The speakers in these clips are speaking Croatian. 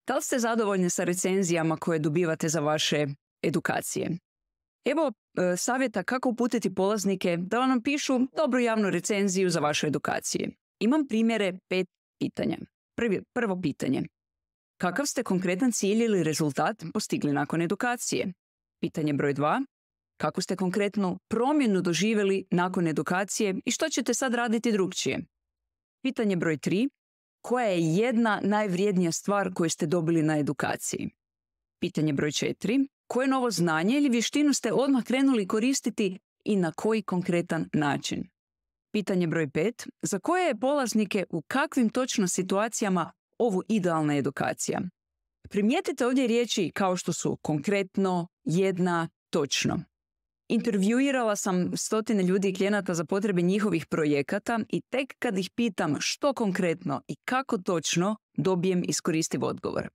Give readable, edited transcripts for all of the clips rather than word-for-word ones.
Da li ste zadovoljni sa recenzijama koje dobivate za vaše edukacije? Evo savjeta kako uputiti polaznike da vam napišu dobru javnu recenziju za vaše edukacije. Imam primjere 5 pitanja. Prvo pitanje. Kakav ste konkretan cilj ili rezultat postigli nakon edukacije? Pitanje broj 2. Kako ste konkretnu promjenu doživjeli nakon edukacije i što ćete sad raditi drugčije? Pitanje broj 3. Koja je jedna najvrijednija stvar koju ste dobili na edukaciji? Pitanje broj 4. Koje novo znanje ili vještinu ste odmah krenuli koristiti i na koji konkretan način? Pitanje broj 5. Za koje je polaznike u kakvim točno situacijama ovo idealna edukacija? Primijetite ovdje riječi kao što su konkretno, jedna, točno. Intervjuirala sam stotine ljudi i klijenata za potrebe njihovih projekata i tek kad ih pitam što konkretno i kako točno, dobijem iskoristiv odgovor.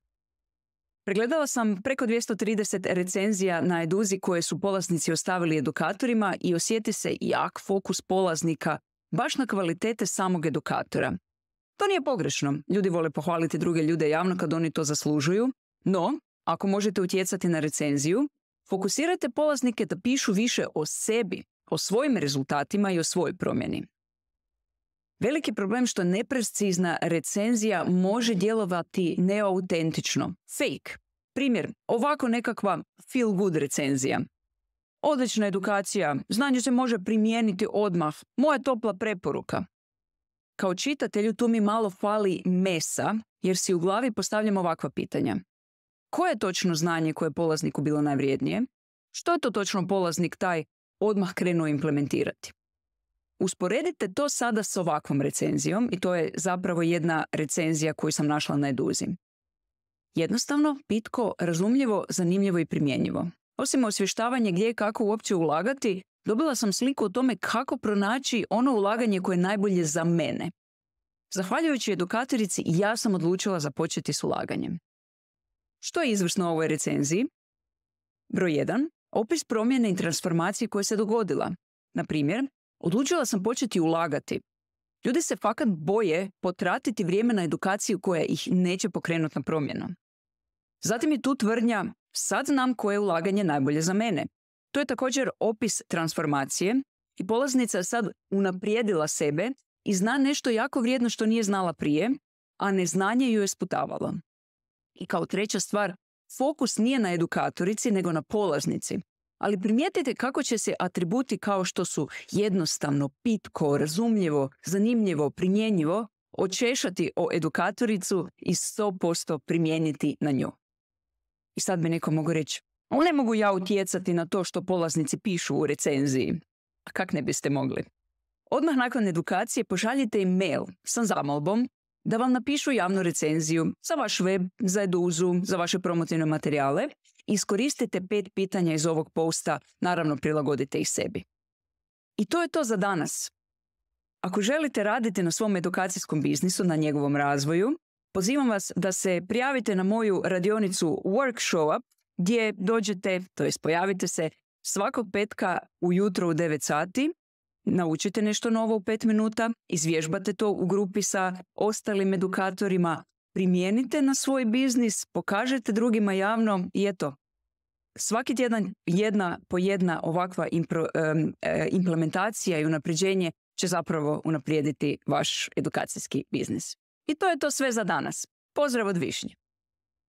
Pregledala sam preko 230 recenzija na Eduzi koje su polaznici ostavili edukatorima i osjeti se jak fokus polaznika baš na kvalitete samog edukatora. To nije pogrešno. Ljudi vole pohvaliti druge ljude javno kad oni to zaslužuju, no ako možete utjecati na recenziju, fokusirajte polaznike da pišu više o sebi, o svojim rezultatima i o svojoj promjeni. Veliki problem što neprecizna recenzija može djelovati neautentično, fake. Primjer, ovako nekakva feel good recenzija. Odlična edukacija, znanje se može primijeniti odmah, moja topla preporuka. Kao čitatelju tu mi malo fali mesa jer si u glavi postavljam ovakva pitanja. Koje je točno znanje koje je polazniku bilo najvrijednije? Što je to točno polaznik taj odmah krenuo implementirati? Usporedite to sada s ovakvom recenzijom i to je zapravo jedna recenzija koju sam našla na Eduzi. Jednostavno, pitko, razumljivo, zanimljivo i primjenjivo. Osim osvještavanja gdje i kako uopće ulagati, dobila sam sliku o tome kako pronaći ono ulaganje koje je najbolje za mene. Zahvaljujući edukatorici, ja sam odlučila započeti s ulaganjem. Što je izvrsno u ovoj recenziji? Broj 1. Opis promjene i transformacije koje se dogodila. Na primjer, odlučila sam početi ulagati. Ljudi se fakat boje potratiti vrijeme na edukaciju koja ih neće pokrenuti na promjenu. Zatim je tu tvrdnja, sad znam koje je ulaganje najbolje za mene. To je također opis transformacije i polaznica je sad unaprijedila sebe i zna nešto jako vrijedno što nije znala prije, a neznanje ju je sputavalo. I kao treća stvar, fokus nije na edukatorici nego na polaznici. Ali primijetite kako će se atributi kao što su jednostavno, pitko, razumljivo, zanimljivo, primjenjivo, očešati o edukatoricu i 100% primijeniti na nju. I sad bi neko mogu reći, ne mogu ja utjecati na to što polaznici pišu u recenziji. A kak ne biste mogli? Odmah nakon edukacije pošaljite im mail sa zamolbom da vam napišu javnu recenziju za vaš web, za Eduzu, za vaše promotivne materijale. Iskoristite 5 pitanja iz ovog posta, naravno prilagodite ih sebi. I to je to za danas. Ako želite raditi na svom edukacijskom biznisu, na njegovom razvoju, pozivam vas da se prijavite na moju radionicu Workshow Up, gdje dođete, to jest pojavite se svakog petka ujutro u 9 sati, naučite nešto novo u 5 minuta, izvježbate to u grupi sa ostalim edukatorima, primijenite na svoj biznis, pokažete drugima javno i eto, svaki tjedan jedna po jedna ovakva implementacija i unapređenje će zapravo unaprijediti vaš edukacijski biznis. I to je to sve za danas. Pozdrav od Višnje!